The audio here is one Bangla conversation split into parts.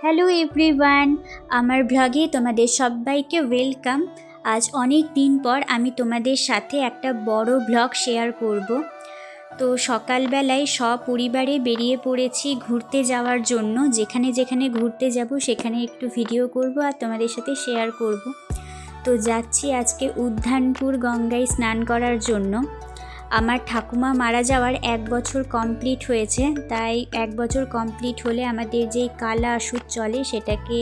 হ্যালো এভরিওয়ান, আমার ব্লগে তোমাদের সবাইকে ওয়েলকাম। আজ অনেক দিন পর আমি তোমাদের সাথে একটা বড় ব্লগ শেয়ার করব। তো সকালবেলায় সপরিবারে বেরিয়ে পড়েছি ঘুরতে যাওয়ার জন্য। যেখানে যেখানে ঘুরতে যাব সেখানে একটু ভিডিও করব আর তোমাদের সাথে শেয়ার করব। তো যাচ্ছি আজকে উদ্যানপুর গঙ্গায় স্নান করার জন্য। আমার ঠাকুমা মারা যাওয়ার 1 বছর কমপ্লিট হয়েছে, তাই 1 বছর কমপ্লিট হলে আমাদের যেই কালা আসুদ চলে সেটাকে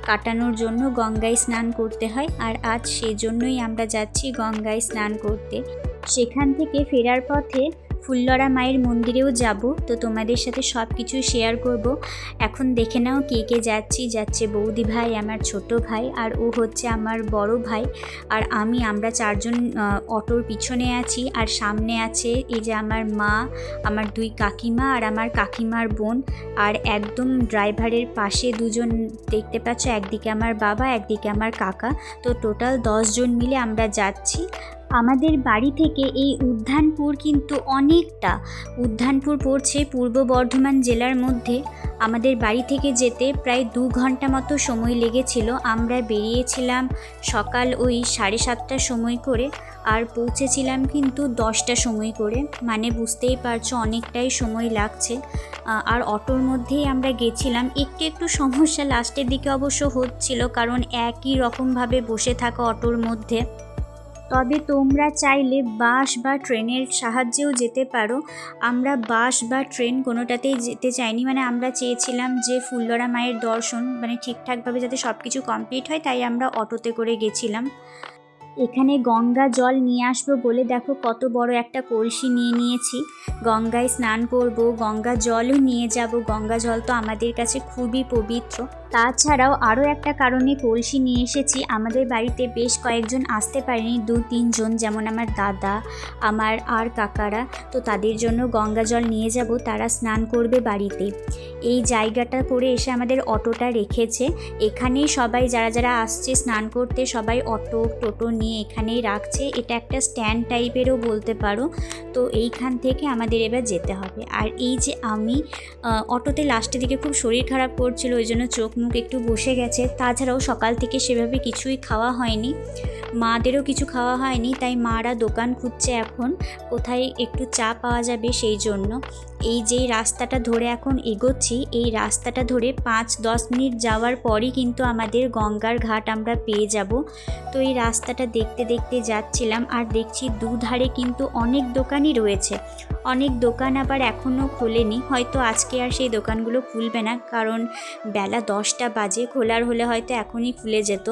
কাটানোর জন্য গঙ্গায় স্নান করতে হয়। আর আজ সেজন্যই আমরা যাচ্ছি গঙ্গায় স্নান করতে। সেখান থেকে ফেরার পথে ফুল্লরা মায়ের মন্দিরেও যাব, তো তোমাদের সাথে সব কিছু শেয়ার করব। এখন দেখে নাও কে কে যাচ্ছে বৌদি ভাই, আমার ছোট ভাই, আর ও হচ্ছে আমার বড় ভাই। আর আমরা 4 জন অটোর পিছনে আছি। আর সামনে আছে এই যে আমার মা, আমার 2 কাকিমা আর আমার কাকিমার বোন। আর একদম ড্রাইভারের পাশে 2 জন দেখতে পাচ্ছ, একদিকে আমার বাবা একদিকে আমার কাকা। তো টোটাল 10 জন মিলে আমরা যাচ্ছি। আমাদের বাড়ি থেকে এই উদ্যানপুর কিন্তু অনেকটা। উদ্যানপুর পড়ছে পূর্ব বর্ধমান জেলার মধ্যে। আমাদের বাড়ি থেকে যেতে প্রায় 2 ঘন্টা মতো সময় লেগেছিল। আমরা বেরিয়েছিলাম সকাল ওই 7:30টার সময় করে, আর পৌঁছেছিলাম কিন্তু 10টার সময় করে। মানে বুঝতেই পারছো অনেকটাই সময় লাগছে। আর অটোর মধ্যেই আমরা গেছিলাম। একটু সমস্যা লাস্টের দিকে অবশ্য হচ্ছিল, কারণ একই রকমভাবে বসে থাকা অটোর মধ্যে। তবে তোমরা চাইলে বাস বা ট্রেনের সাহায্যেও যেতে পারো। আমরা বাস বা ট্রেন কোনোটাতেই যেতে চাইনি। মানে আমরা চেয়েছিলাম যে ফুল্লরা মায়ের দর্শন মানে ঠিকঠাকভাবে যাতে সব কিছু কমপ্লিট হয়, তাই আমরা অটোতে করে গেছিলাম। এখানে গঙ্গা জল নিয়ে আসবো বলে দেখো কত বড় একটা কলসি নিয়ে নিয়েছি। গঙ্গায় স্নান করব, গঙ্গা জলও নিয়ে যাব। গঙ্গা জল তো আমাদের কাছে খুবই পবিত্র। তাছাড়াও আরও একটা কারণে কলসি নিয়ে এসেছি। আমাদের বাড়িতে বেশ কয়েকজন আসতে পারেনি, 2-3 জন, যেমন আমার দাদা, আমার আর কাকারা। তো তাদের জন্য গঙ্গা জল নিয়ে যাব, তারা স্নান করবে বাড়িতে। এই জায়গাটা করে এসে আমাদের অটোটা রেখেছে। এখানেই সবাই যারা যারা আসছে স্নান করতে সবাই অটো টোটো নিয়ে এখানেই রাখছে। এটা একটা স্ট্যান্ড টাইপেরও বলতে পারো। তো এইখান থেকে আমাদের এবার যেতে হবে। আর এই যে আমি অটোতে লাস্টের দিকে খুব শরীর খারাপ করছিল, ওই জন্য চোখ মুখ একটু বসে গেছে। তাছাড়াও সকাল থেকে সেভাবে কিছুই খাওয়া হয়নি, মাদেরও কিছু খাওয়া হয়নি, তাই মারা দোকান খুঁজছে এখন কোথায় একটু চা পাওয়া যাবে সেই জন্য। এই যেই রাস্তাটা ধরে এখন এগোচ্ছি, এই রাস্তাটা ধরে 5-10 মিনিট যাওয়ার পরই কিন্তু আমাদের গঙ্গার ঘাট আমরা পেয়ে যাব। তো এই রাস্তাটা দেখতে দেখতে যাচ্ছিলাম, আর দেখছি দুধারে কিন্তু অনেক দোকানই রয়েছে। অনেক দোকান আবার এখনও খোলেনি, হয়তো আজকে আর সেই দোকানগুলো খুলবে না, কারণ বেলা 10টা বাজে। খোলার হলে হয়তো এখনই খুলে যেত।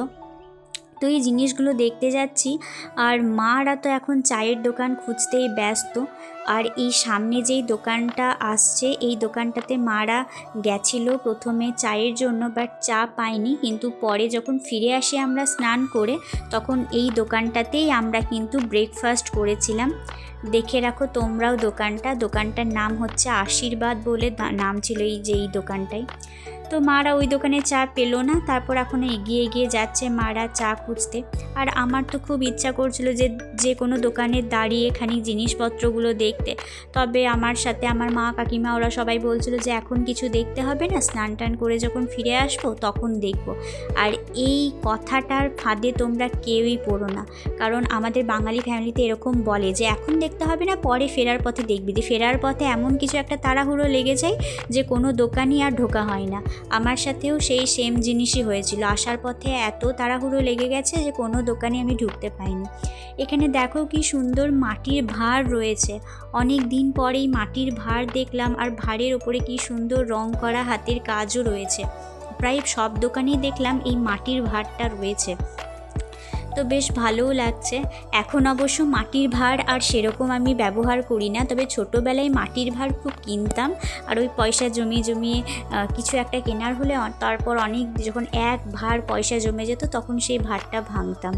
তো এই জিনিসগুলো দেখতে যাচ্ছি। আর মারা তো এখন চায়ের দোকান খুঁজতেই ব্যস্ত। আর এই সামনে যেই দোকানটা আসছে, এই দোকানটাতে মারা গেছিল প্রথমে চায়ের জন্য, বাট চা পাইনি। কিন্তু পরে যখন ফিরে আসি আমরা স্নান করে, তখন এই দোকানটাতেই আমরা কিন্তু ব্রেকফাস্ট করেছিলাম। দেখে রাখো তোমরাও দোকানটার নাম হচ্ছে আশীর্বাদ বলে নাম ছিল এই দোকানটাই। তো মারা ওই দোকানে চা পেলো না, তারপর এখনও এগিয়ে এগিয়ে যাচ্ছে মারা চা খুঁজতে। আর আমার তো খুব ইচ্ছা করছিল যে কোনো দোকানে দাঁড়িয়ে খানিক জিনিসপত্রগুলো দেখতে। তবে আমার সাথে আমার মা কাকিমা ওরা সবাই বলছিল যে এখন কিছু দেখতে হবে না, স্নান টান করে যখন ফিরে আসবো তখন দেখব। আর এই কথাটার ফাঁদে তোমরা কেউই পড়ো না, কারণ আমাদের বাঙালি ফ্যামিলিতে এরকম বলে যে এখন দেখতে হবে না, পরে ফেরার পথে দেখবি। ফেরার পথে এমন কিছু একটা তাড়াহুড়ো লেগে যায় যে কোনো দোকানই আর ঢোকা হয় না। আমার সাথেও সেই সেম জিনিসই হয়েছিল। আসার পথে এত তাড়াহুড়ো লেগে গেছে যে কোনো দোকানে আমি ঢুকতে পাইনি। এখানে দেখো কি সুন্দর মাটির ভাঁড় রয়েছে। অনেক দিন পরেই মাটির ভাঁড় দেখলাম, আর ভাঁড়ের ওপরে কি সুন্দর রং করা হাতের কাজও রয়েছে। প্রায় সব দোকানেই দেখলাম এই মাটির ভাঁড়টা রয়েছে, তো বেশ ভালোও লাগছে। এখন অবশ্য মাটির ভাঁড় আর সেরকম আমি ব্যবহার করি না, তবে ছোটোবেলায় মাটির ভাঁড় খুব কিনতাম। আর ওই পয়সা জমিয়ে কিছু একটা কেনার হলে তারপর যখন এক ভাঁড় পয়সা জমে যেত তখন সেই ভাঁড়টা ভাঙতাম।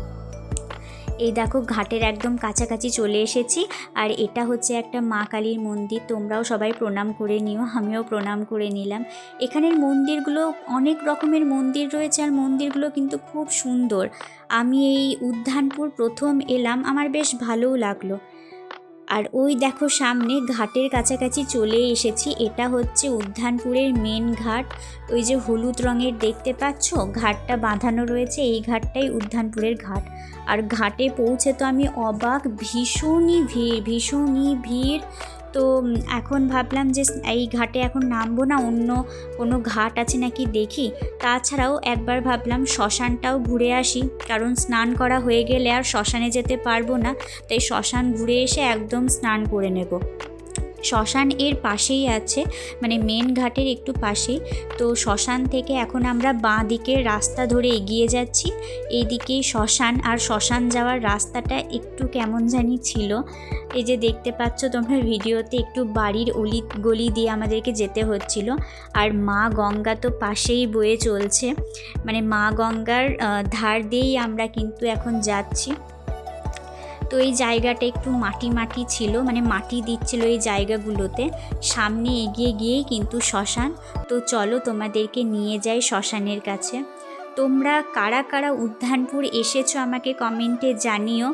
এই দেখো ঘাটের একদম কাছাকাছি চলে এসেছি। আর এটা হচ্ছে একটা মা কালীর মন্দির, তোমরাও সবাই প্রণাম করে নিও, আমিও প্রণাম করে নিলাম। এখানের মন্দিরগুলো অনেক রকমের মন্দির রয়েছে, আর মন্দিরগুলো কিন্তু খুব সুন্দর। আমি এই উদ্যানপুর প্রথম এলাম, আমার বেশ ভালোও লাগলো। আর ওই দেখো সামনে ঘাটের কাছাকাছি চলে এসেছি। এটা হচ্ছে উদ্যানপুরের মেন ঘাট। ওই যে হলুদ রঙের দেখতে পাচ্ছ ঘাটটা বাঁধানো রয়েছে, এই ঘাটটাই উদ্যানপুরের ঘাট। আর ঘাটে পৌঁছে তো আমি অবাক, ভীষণই ভিড়। তো এখন ভাবলাম যে এই ঘাটে এখন নামবো না, অন্য কোনো ঘাট আছে নাকি দেখি। তাছাড়াও একবার ভাবলাম শ্মশানটাও ঘুরে আসি, কারণ স্নান করা হয়ে গেলে আর শ্মশানে যেতে পারবো না, তাই শ্মশান ঘুরে এসে একদম স্নান করে নেব। শ্মশান এর পাশেই আছে, মানে মেন ঘাটের একটু পাশেই। তো শ্মশান থেকে এখন আমরা বাঁ দিকের রাস্তা ধরে এগিয়ে যাচ্ছি। এইদিকেই শ্মশান, আর শ্মশান যাওয়ার রাস্তাটা একটু কেমন জানি ছিল। এই যে দেখতে পাচ্ছ তোমরা ভিডিওতে, একটু বাড়ির গলি দিয়ে আমাদেরকে যেতে হচ্ছিল। আর মা গঙ্গা তো পাশেই বয়ে চলছে, মানে মা গঙ্গার ধার দিয়েই আমরা কিন্তু এখন যাচ্ছি। তো এই জায়গাটা একটু মাটি ছিল, মানে মাটি দিচ্ছিল এই জায়গাগুলোতে। সামনে এগিয়ে গিয়েই কিন্তু শ্মশান। তো চলো তোমাদেরকে নিয়ে যাই শ্মশানের কাছে। তোমরা কারা কারা উদ্যানপুর এসেছো আমাকে কমেন্টে জানিও।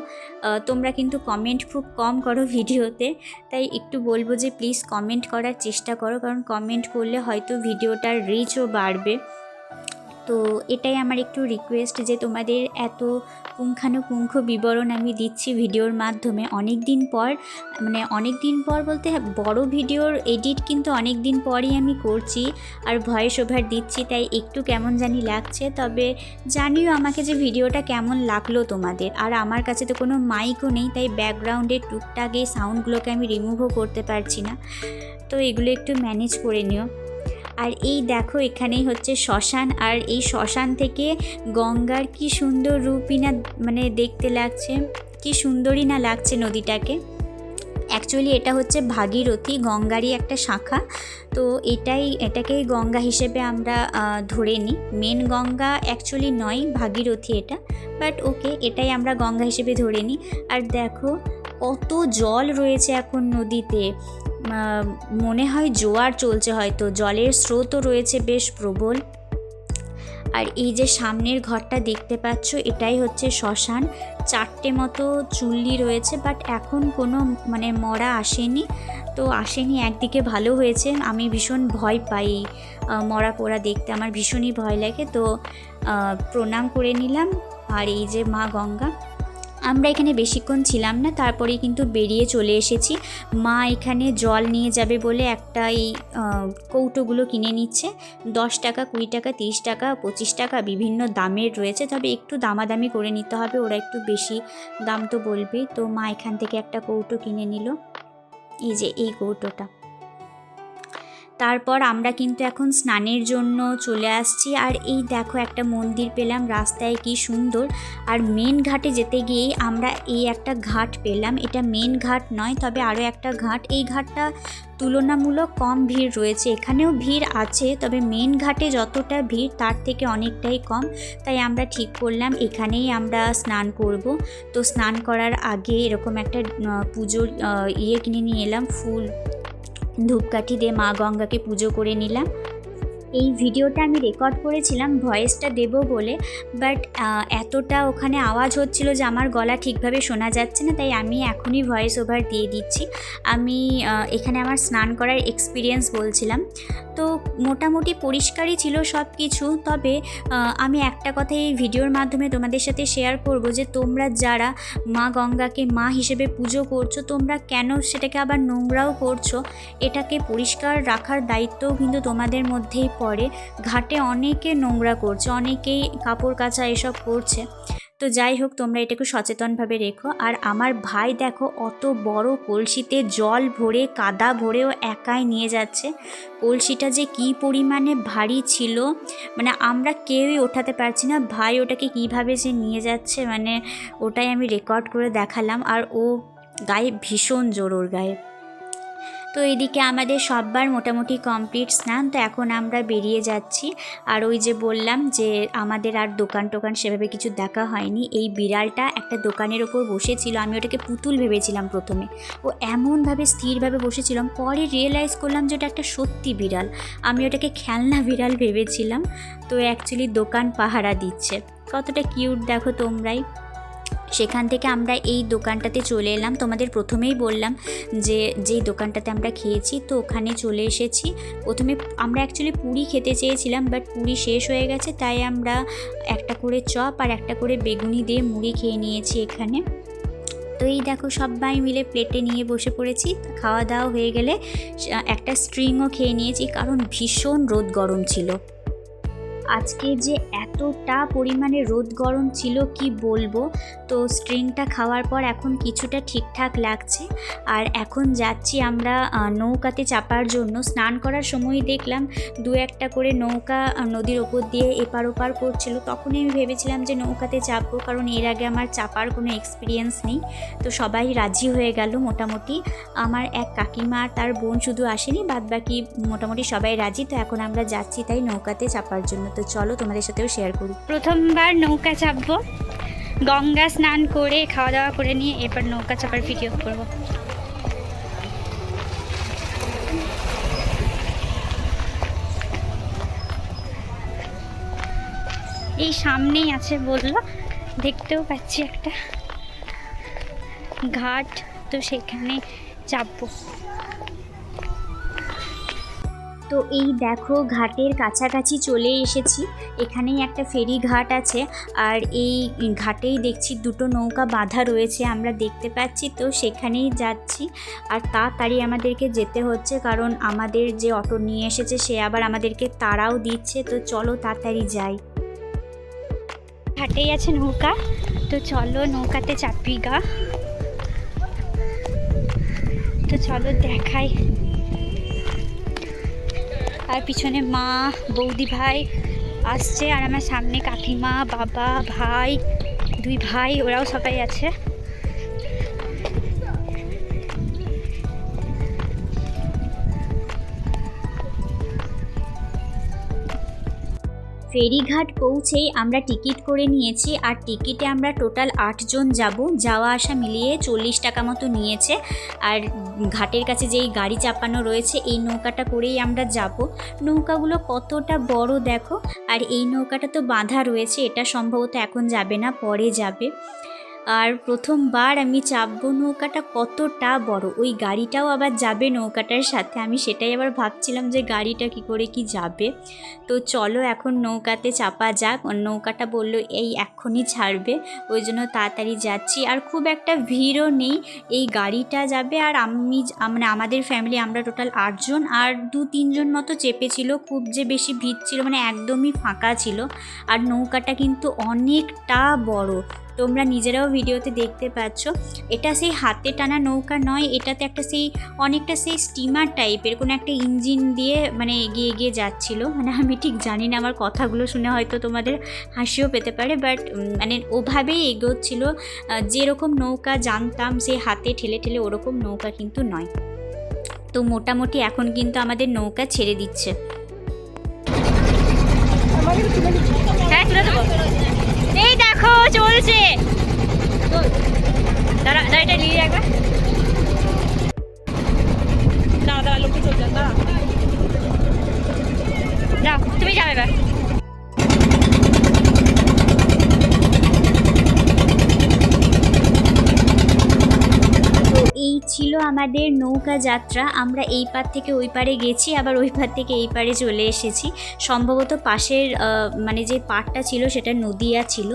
তোমরা কিন্তু কমেন্ট খুব কম করো ভিডিওতে, তাই একটু বলবো যে প্লিজ কমেন্ট করার চেষ্টা করো, কারণ কমেন্ট করলে হয়তো ভিডিওটার রিচও বাড়বে। তো এটাই আমার একটু রিকোয়েস্ট যে তোমাদের এত পুঙ্খানুপুঙ্খ বিবরণ আমি দিচ্ছি ভিডিওর মাধ্যমে অনেক দিন পর, মানে অনেক দিন পর বলতে বড় ভিডিওর এডিট কিন্তু অনেক দিন পরই আমি করছি আর ভয়েস ওভার দিচ্ছি, তাই একটু কেমন জানি লাগছে। তবে জানিও আমাকে যে ভিডিওটা কেমন লাগলো তোমাদের। আর আমার কাছে তো কোনো মাইকও নেই, তাই ব্যাকগ্রাউন্ডের টুকটাক এই সাউন্ডগুলোকে আমি রিমুভও করতে পারছি না, তো এগুলো একটু ম্যানেজ করে নিও। আর এই দেখো এখানেই হচ্ছে শ্মশান, আর এই শ্মশান থেকে গঙ্গার কি সুন্দর রূপই না, মানে দেখতে লাগছে, কি সুন্দরই না লাগছে নদীটাকে। অ্যাকচুয়ালি এটা হচ্ছে ভাগীরথী, গঙ্গারই একটা শাখা। তো এটাকেই গঙ্গা হিসেবে আমরা ধরে নিই। মেন গঙ্গা অ্যাকচুয়ালি নয়, ভাগীরথী এটা, বাট ওকে, এটাই আমরা গঙ্গা হিসেবে ধরে নিই। আর দেখো কত জল রয়েছে এখন নদীতে, মনে হয় জোয়ার চলছে, হয়তো জলের স্রোতও রয়েছে বেশ প্রবল। আর এই যে সামনের ঘরটা দেখতে পাচ্ছ, এটাই হচ্ছে শ্মশান। 4টে মতো চুল্লি রয়েছে, বাট এখন কোনো মানে মরা আসেনি, তো আসেনি, একদিকে ভালো হয়েছে। আমি ভীষণ ভয় পাই মরা পোড়া দেখতে, আমার ভীষণই ভয় লাগে। তো প্রণাম করে নিলাম। আর এই যে মা গঙ্গা, আমরা এখানে বেশিক্ষণ ছিলাম না, তারপরেই কিন্তু বেরিয়ে চলে এসেছি। মা এখানে জল নিয়ে যাবে বলে একটা এই কৌটোগুলো কিনে নিচ্ছে। 10 টাকা, 20 টাকা, 30 টাকা, 25 টাকা বিভিন্ন দামের রয়েছে, তবে একটু দামাদামি করে নিতে হবে, ওরা একটু বেশি দাম তো বলবেই। তো মা এখান থেকে একটা কৌটো কিনে নিল, এই যে এই কৌটোটা। তারপর আমরা কিন্তু এখন স্নানের জন্য চলে আসছি। আর এই দেখো একটা মন্দির পেলাম রাস্তায়, কি সুন্দর। আর মেন ঘাটে যেতে গিয়েই আমরা এই একটা ঘাট পেলাম, এটা মেন ঘাট নয়, তবে আরও একটা ঘাট। এই ঘাটটা তুলনামূলক কম ভিড় রয়েছে, এখানেও ভিড় আছে, তবে মেন ঘাটে যতটা ভিড় তার থেকে অনেকটাই কম। তাই আমরা ঠিক করলাম এখানেই আমরা স্নান করব। তো স্নান করার আগে এরকম একটা পুজোর কিনে নিয়ে এলাম, ফুল ধূপকাঠি দিয়ে মা গঙ্গাকে পুজো করে নিলাম। এই ভিডিওটা আমি রেকর্ড করেছিলাম ভয়েসটা দেব বলে, বাট এতটা ওখানে আওয়াজ হচ্ছিল যে আমার গলা ঠিকভাবে শোনা যাচ্ছে না, তাই আমি এখনই ভয়েস ওভার দিয়ে দিচ্ছি। আমি এখানে আমার স্নান করার এক্সপিরিয়েন্স বলছিলাম। তো মোটামুটি পরিষ্কারই ছিল সব কিছু, তবে আমি একটা কথা এই ভিডিওর মাধ্যমে তোমাদের সাথে শেয়ার করব যে তোমরা যারা মা গঙ্গাকে মা হিসেবে পুজো করছো, তোমরা কেন সেটাকে আবার নোংরাও করছো? এটাকে পরিষ্কার রাখার দায়িত্বও কিন্তু তোমাদের মধ্যেই পরে। ঘাটে অনেকে নোংরা করছে, অনেকেই কাপড় কাচা এসব করছে। তো যাই হোক, তোমরা এটাকে সচেতনভাবে রেখো। আর আমার ভাই দেখো অত বড় কলসিতে জল ভরে, কাদা ভরেও একাই নিয়ে যাচ্ছে। কলসিটা যে কি পরিমাণে ভারী ছিল, মানে আমরা কেউই ওঠাতে পারছি না। ভাই ওটাকে কিভাবে যে নিয়ে যাচ্ছে, মানে ওটাই আমি রেকর্ড করে দেখালাম। আর ও গায়ে ভীষণ জোর, ওর গায়ে। তো এদিকে আমাদের সববার মোটামুটি কমপ্লিট স্নান। তো এখন আমরা বেরিয়ে যাচ্ছি। আর ওই যে বললাম যে আমাদের আর দোকান টোকান সেভাবে কিছু দেখা হয়নি। এই বিড়ালটা একটা দোকানের ওপর বসেছিল, আমি ওটাকে পুতুল ভেবেছিলাম প্রথমে, ও এমনভাবে স্থিরভাবে বসেছিলাম, পরে রিয়েলাইজ করলাম যে ওটা একটা সত্যি বিড়াল, আমি ওটাকে খেলনা বিড়াল ভেবেছিলাম। তো অ্যাকচুয়ালি দোকান পাহারা দিচ্ছে। কতটা কিউট দেখো তোমরাই। সেখান থেকে আমরা এই দোকানটাতে চলে এলাম। তোমাদের প্রথমেই বললাম যে যেই দোকানটাতে আমরা খেয়েছি, তো ওখানে চলে এসেছি। প্রথমে আমরা অ্যাকচুয়ালি পুরি খেতে চেয়েছিলাম, বাট পুরি শেষ হয়ে গেছে, তাই আমরা একটা করে চপ আর একটা করে বেগুনি দিয়ে মুড়ি খেয়ে নিয়েছি এখানে। তো এই দেখো সবাই মিলে প্লেটে নিয়ে বসে পড়েছি। খাওয়া দাওয়া হয়ে গেলে একটা স্ট্রিংও খেয়ে নিয়েছি, কারণ ভীষণ রোদ গরম ছিল। আজকে যে এতটা পরিমাণে রোদ গরম ছিল কি বলবো। তো স্ট্রিংটা খাওয়ার পর এখন কিছুটা ঠিকঠাক লাগছে। আর এখন যাচ্ছি আমরা নৌকাতে চাপার জন্য। স্নান করার সময় দেখলাম দু একটা করে নৌকা নদীর ওপর দিয়ে এপার ওপার করছিল। তখনই আমি ভেবেছিলাম যে নৌকাতে চাপবো, কারণ এর আগে আমার চাপার কোনো এক্সপিরিয়েন্স নেই। তো সবাই রাজি হয়ে গেল মোটামুটি। আমার এক কাকিমা আর তার বোন শুধু আসেনি, বাদবাকি মোটামুটি সবাই রাজি। তো এখন আমরা যাচ্ছি তাই নৌকাতে চাপার জন্য। তো চলো তোমাদের সাথেও শেয়ার করি। প্রথমবার নৌকা চাপবো, গঙ্গা স্নান করে খাওয়া দাওয়া করে নিয়ে এরপর নৌকা চাপার ভিডিও করবো। এই সামনেই আছে বললো, দেখতেও পাচ্ছি একটা ঘাট, তো সেখানে চাপবো। তো এই দেখো ঘাটের কাছাকাছি চলে এসেছি। এখানেই একটা ফেরি ঘাট আছে, আর এই ঘাটেই দেখছি দুটো নৌকা বাঁধা রয়েছে, আমরা দেখতে পাচ্ছি। তো সেখানেই যাচ্ছি, আর তাড়াতাড়ি আমাদেরকে যেতে হচ্ছে, কারণ আমাদের যে অটো নিয়ে এসেছে সে আবার আমাদেরকে তাড়াও দিচ্ছে। তো চলো তাড়াতাড়ি যাই। ঘাটেই আছে নৌকা, তো চলো নৌকাতে চাপি গা। তো চলো দেখাই। আর পিছনে মা, বৌদি, ভাই আসছে, আর আমার সামনে কাকিমা, বাবা, ভাই, দুই ভাই, ওরাও সবাই আছে। ফেরিঘাট পৌঁছেই আমরা টিকিট করে নিয়েছি, আর টিকিটে আমরা টোটাল 8 জন যাব। যাওয়া আসা মিলিয়ে 40 টাকা মতো নিয়েছে। আর ঘাটের কাছে যেই গাড়ি চাপানো রয়েছে এই নৌকাটা করেই আমরা যাব। নৌকাগুলো কতটা বড় দেখো, আর এই নৌকাটা তো বাঁধা রয়েছে, এটা সম্ভবত এখন যাবে না, পরে যাবে। আর প্রথমবার আমি চাপবো, নৌকাটা কতটা বড়, ওই গাড়িটাও আবার যাবে নৌকাটার সাথে। আমি সেটাই আবার ভাবছিলাম যে গাড়িটা কি করে কি যাবে। তো চলো এখন নৌকাতে চাপা যাক। নৌকাটা বললো এই এক্ষুনি ছাড়বে, ওই জন্য তাড়াতাড়ি যাচ্ছি। আর খুব একটা ভিড়ও নেই, এই গাড়িটা যাবে আর মানে আমাদের ফ্যামিলি আমরা টোটাল 8 জন, আর 2-3 জন মতো চেপেছিল। খুব যে বেশি ভিড় ছিল মানে একদমই ফাঁকা ছিল। আর নৌকাটা কিন্তু অনেকটা বড়, তোমরা নিজেরাও ভিডিওতে দেখতে পাচ্ছ। এটা সেই হাতে টানা নৌকা নয়, এটাতে একটা সেই অনেকটা সেই স্টিমার টাইপের কোনো একটা ইঞ্জিন দিয়ে মানে এগিয়ে এগিয়ে যাচ্ছিলো। মানে আমি ঠিক জানি না, আমার কথাগুলো শুনে হয়তো তোমাদের হাসিও পেতে পারে, বাট মানে ওভাবেই এগোচ্ছিলো। যেরকম নৌকা জানতাম সেই হাতে ঠেলে ঠেলে ওরকম নৌকা কিন্তু নয়। তো মোটামুটি এখন কিন্তু আমাদের নৌকা ছেড়ে দিচ্ছে। হ্যাঁ তুলে দেবো, এই দেখো চলছে। দাঁড়া এটা নিয়ে একবার, দাঁড়া দাঁড়া লোকটি চলছে, দাঁড়া যাও তুমি যাবে এবার। এই ছিল আমাদের নৌকা যাত্রা। আমরা এই পার থেকে ওই পারে গেছি, আবার ওই পার থেকে এই পারে চলে এসেছি। সম্ভবত পাশের মানে যে পাড়টা ছিল সেটা নদীয়া ছিল।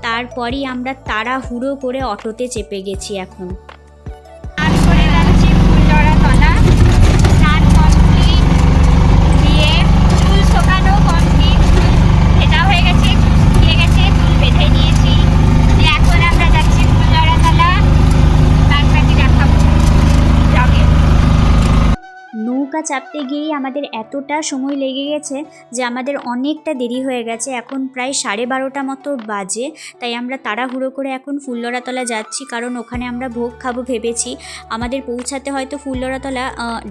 তারপরই আমরা তাড়াহুড়ো করে অটোতে চেপে গেছি। এখন নৌকা চাপতে গিয়েই আমাদের এতটা সময় লেগে গেছে যে আমাদের অনেকটা দেরি হয়ে গেছে। এখন প্রায় 12:30 মতো বাজে, তাই আমরা তাড়াহুড়ো করে এখন ফুল্লরাতলা যাচ্ছি, কারণ ওখানে আমরা ভোগ খাবো ভেবেছি। আমাদের পৌঁছাতে হয়তো ফুল্লরাতলা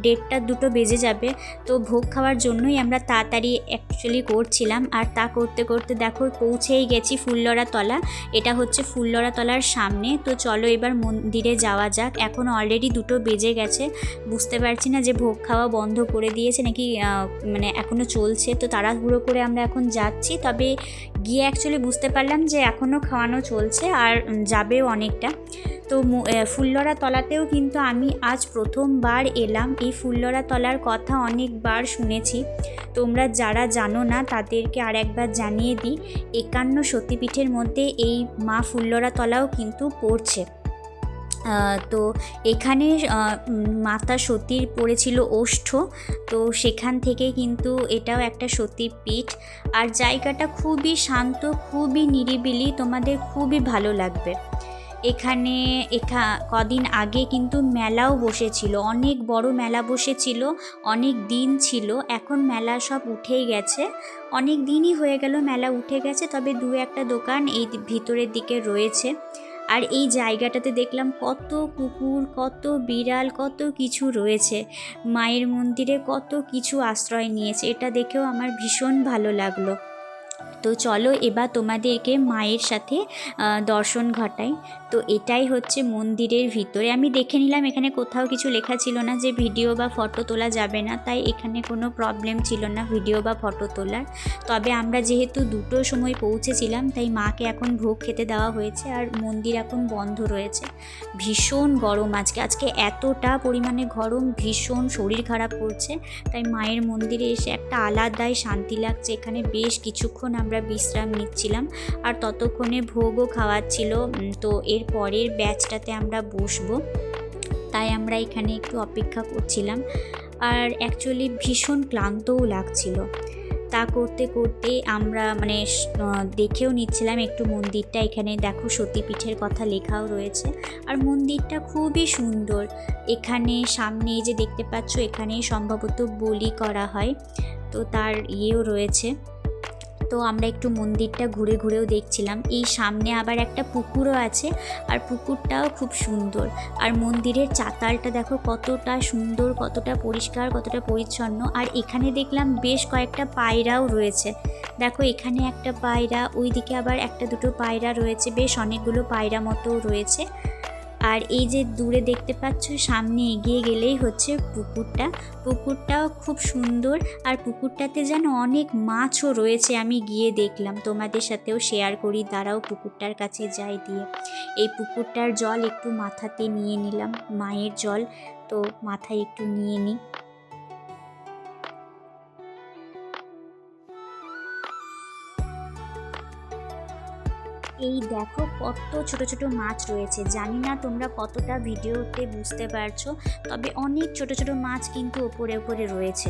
1:30-2 বেজে যাবে। তো ভোগ খাওয়ার জন্যই আমরা তাড়াতাড়ি অ্যাকচুয়ালি করছিলাম। আর তা করতে করতে দেখো পৌঁছেই গেছি ফুল্লরাতলা। এটা হচ্ছে ফুল্লরাতলার সামনে। তো চলো এবার মন্দিরে যাওয়া যাক। এখন অলরেডি 2 বেজে গেছে, বুঝতে পারছি না যে ভোগ খাওয়া বন্ধ করে দিয়েছে নাকি মানে এখনও চলছে। তো তাড়াহুড়ো করে আমরা এখন যাচ্ছি। তবে গিয়ে অ্যাকচুয়ালি বুঝতে পারলাম যে এখনও খাওয়ানো চলছে আর যাবেও অনেকটা। তো ফুল্লরা তলাতেও কিন্তু আমি আজ প্রথমবার এলাম। এই ফুল্লরা তলার কথা অনেকবার শুনেছি, তোমরা যারা জানো না তাদেরকে আর একবার জানিয়ে দিই, 51 সতীপীঠের মধ্যে এই মা ফুল্লরা তলাও কিন্তু পড়ছে। তো এখানে মাতা সতীর পড়েছিল ওষ্ঠ, তো সেখান থেকে কিন্তু এটাও একটা সতীপীঠ। আর জায়গাটা খুবই শান্ত, খুবই নিরিবিলি, তোমাদের খুবই ভালো লাগবে। এখানে কদিন আগে কিন্তু মেলাও বসেছিল, অনেক বড় মেলা বসেছিল, অনেক দিন ছিল। এখন মেলা সব উঠেই গেছে, অনেক দিনই হয়ে গেল মেলা উঠে গেছে, তবে দু একটা দোকান এই ভিতরের দিকে রয়েছে। আর এই জায়গাটাতে দেখলাম কত কুকুর, কত বিড়াল, কত কিছু রয়েছে। মায়ের মন্দিরে কত কিছু আশ্রয় নিয়েছে, এটা দেখেও আমার ভীষণ ভালো লাগলো। তো চলো এবার তোমাদেরকে মায়ের সাথে দর্শন ঘটাই। তো এটাই হচ্ছে মন্দিরের ভিতরে। আমি দেখে নিলাম এখানে কোথাও কিছু লেখা ছিল না যে ভিডিও বা ফটো তোলা যাবে না, তাই এখানে কোনো প্রবলেম ছিল না ভিডিও বা ফটো তোলার। তবে আমরা যেহেতু 2টোর সময় পৌঁছেছিলাম, তাই মাকে এখন ভোগ খেতে দেওয়া হয়েছে আর মন্দির এখন বন্ধ রয়েছে। ভীষণ গরম আজকে এতটা পরিমাণে গরম, ভীষণ শরীর খারাপ করছে। তাই মায়ের মন্দিরে এসে একটা আলাদাই শান্তি লাগছে। এখানে বেশ কিছুক্ষণ আমরা বিশ্রাম নিচ্ছিলাম আর ততক্ষণে ভোগও খাওয়াচ্ছিল। তো এর পরের ব্যাচটাতে আমরা বসবো, তাই আমরা এখানে একটু অপেক্ষা করছিলাম। আর অ্যাকচুয়ালি ভীষণ ক্লান্তও লাগছিল। তা করতে করতে আমরা দেখেও নিচ্ছিলাম একটু মন্দিরটা। এখানে দেখো সতীপীঠের কথা লেখাও রয়েছে আর মন্দিরটা খুবই সুন্দর। এখানে সামনে যে দেখতে পাচ্ছ, এখানে সম্ভবত বলি করা হয়, তো তার ইয়েও রয়েছে। তো আমরা একটু মন্দিরটা ঘুরে ঘুরেও দেখছিলাম। এই সামনে আবার একটা পুকুরও আছে আর পুকুরটাও খুব সুন্দর। আর মন্দিরের চাতালটা দেখো কতটা সুন্দর, কতটা পরিষ্কার, কতটা পরিচ্ছন্ন। আর এখানে দেখলাম বেশ কয়েকটা পায়রাও রয়েছে। দেখো এখানে একটা পায়রা, ওইদিকে আবার একটা দুটো পায়রা রয়েছে, বেশ অনেকগুলো পায়রা মতো রয়েছে। আর এই যে দূরে দেখতে পাচ্ছ, সামনে এগিয়ে গেলেই হচ্ছে পুকুরটাও খুব সুন্দর। আর পুকুরটাতে যেন অনেক মাছও রয়েছে, আমি গিয়ে দেখলাম, তোমাদের সাথেও শেয়ার করি, দাঁড়াও পুকুরটার কাছে যাই। দিয়ে এই পুকুরটার জল একটু মাথাতে নিয়ে নিলাম, মায়ের জল, তো মাথায় একটু নিয়ে নিই। এই দেখো কত ছোট ছোট মাছ রয়েছে, জানি না তোমরা কতটা ভিডিওতে বুঝতে পারছো, তবে অনেক ছোট ছোট মাছ কিন্তু ওপরে ওপরে রয়েছে।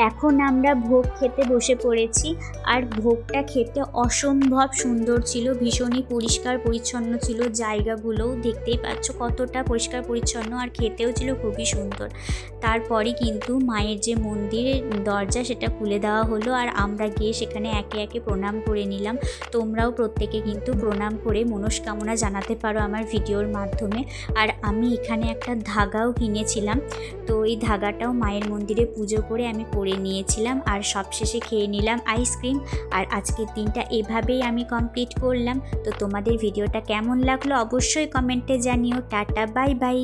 এখন আমরা ভোগ খেতে বসে পড়েছি আর ভোগটা খেতে অসম্ভব সুন্দর ছিল, ভীষণই পরিষ্কার পরিচ্ছন্ন ছিল। জায়গাগুলোও দেখতেই পাচ্ছ কতটা পরিষ্কার পরিচ্ছন্ন, আর খেতেও ছিল খুবই সুন্দর। তারপরে কিন্তু মায়ের যে মন্দিরের দরজা সেটা খুলে দেওয়া হলো আর আমরা গিয়ে সেখানে একে একে প্রণাম করে নিলাম। তোমরাও প্রত্যেকে কিন্তু প্রণাম করে মনস্কামনা জানাতে পারো আমার ভিডিওর মাধ্যমে। আর আমি এখানে একটা ধাগাও কিনেছিলাম, তো এই ধাগাটাও মায়ের মন্দিরে পুজো করে আমি পরে নিয়েছিলাম। আর সবশেষে খেয়ে নিলাম আইসক্রিম। আর আজকের দিনটা এভাবেই আমি কমপ্লিট করলাম। তো তোমাদের ভিডিওটা কেমন লাগলো অবশ্যই কমেন্টে জানিও। Tata, bye bye.